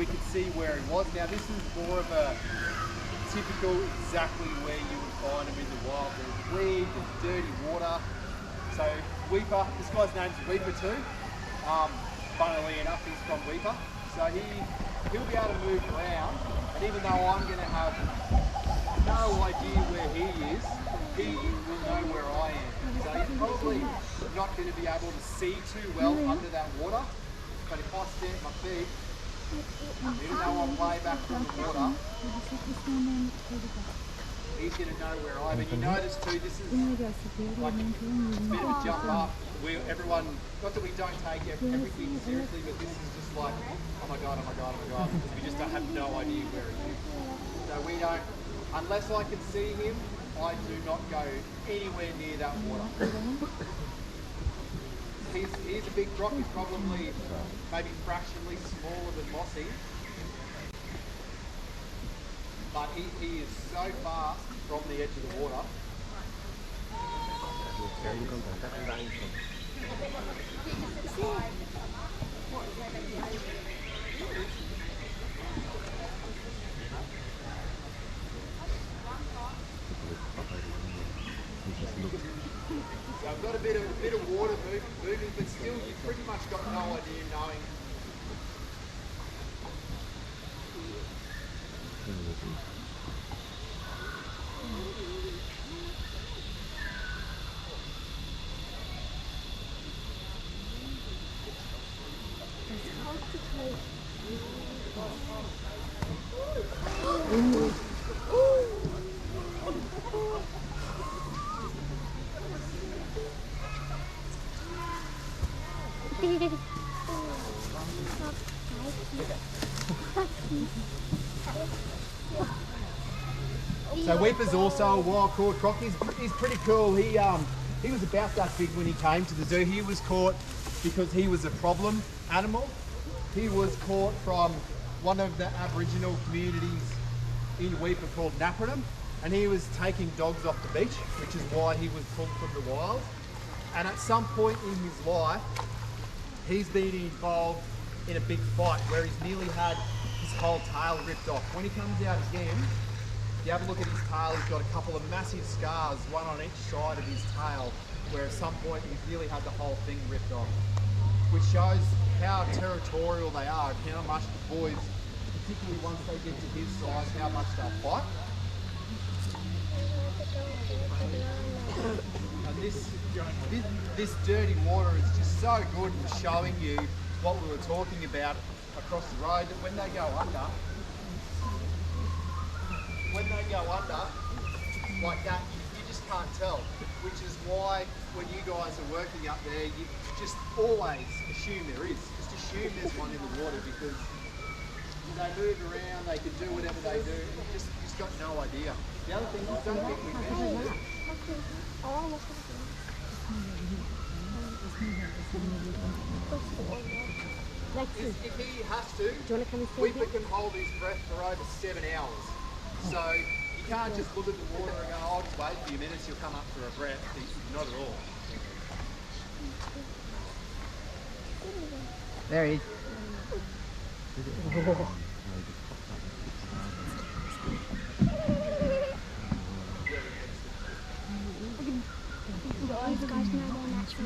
we could see where he was. Now this is more of a typical exactly where you would find him in the wild. There's weed, there's dirty water. So Weeper, this guy's name's Weeper too. Funnily enough, he's from Weeper. So he'll be able to move around, and even though I'm going to have no idea where he is, he will know where I am. So he's probably not going to be able to see too well under that water, but if I stand my feet, even though I'm way back from the water, he's going to know where I am. And you notice too, this is like a bit of a jump up. Everyone, not that we don't take everything seriously, but this is just like, oh my god, oh my god, oh my god, because we just don't have no idea where he is. So we don't, unless I can see him, I do not go anywhere near that water. He's a big croc. He's probably maybe fractionally smaller than Mossy, but he is so fast from the edge of the water. So I've got a bit of water moving, but still you've pretty much got no idea knowing. So Weeper's also a wild caught croc. He's pretty cool. He was about that big when he came to the zoo. He was caught because he was a problem animal. He was caught from one of the Aboriginal communities in Weeper called Napranum, and he was taking dogs off the beach, which is why he was pulled from the wild. And at some point in his life, he's been involved in a big fight where he's nearly had his whole tail ripped off. When he comes out again, if you have a look at his tail, he's got a couple of massive scars, one on each side of his tail, where at some point he's nearly had the whole thing ripped off, which shows how territorial they are and how much the boys, particularly once they get to his size, how much they'll fight. And this dirty water is just so good in showing you what we were talking about across the road, that when they go under, like that, you just can't tell, which is why when you guys are working up there, you just always assume there is. Just assume there's one in the water, because they move around, they can do whatever they do, and you just got no idea. The other thing, I don't think we mentioned it. If he has to, Weeper can hold his breath for over 7 hours. So you can't just look at the water and go, oh, I'll just wait a few minutes, you'll come up for a breath. Not at all. There he is. These guys know they're natural.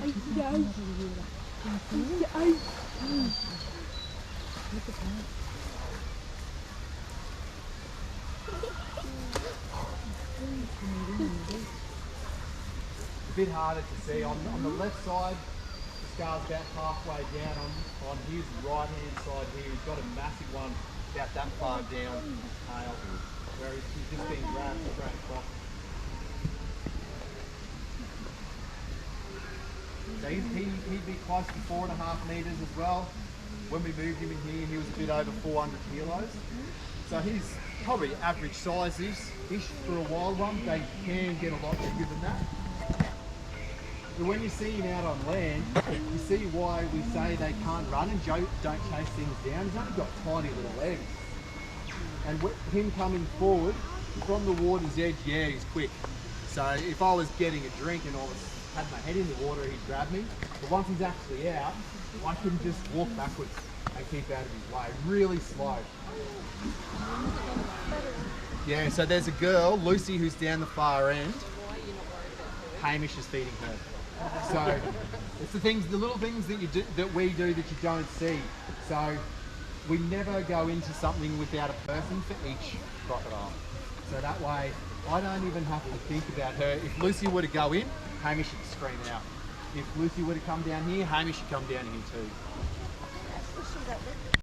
Look at that. A bit harder to see. On the left side, the scar's about halfway down. On his right hand side here, he's got a massive one about that far down his tail, where he's just been grabbed straight across. So he'd be close to 4.5 metres as well. When we moved him in here, he was a bit over 400 kilos. So he's probably average size-ish for a wild one. They can get a lot bigger than that. But when you see him out on land, you see why we say they can't run and don't chase things down. He's only got tiny little legs. And with him coming forward from the water's edge, yeah, he's quick. So if I was getting a drink and I had my head in the water, he'd grab me. But once he's actually out, I can just walk backwards. and keep out of his way. Really slow. Yeah, so there's a girl, Lucy, who's down the far end. Hamish is feeding her. So it's the little things that that we do that you don't see. So we never go into something without a person for each crocodile. So that way, I don't even have to think about her. If Lucy were to go in, Hamish should scream out. If Lucy were to come down here, Hamish should come down here too.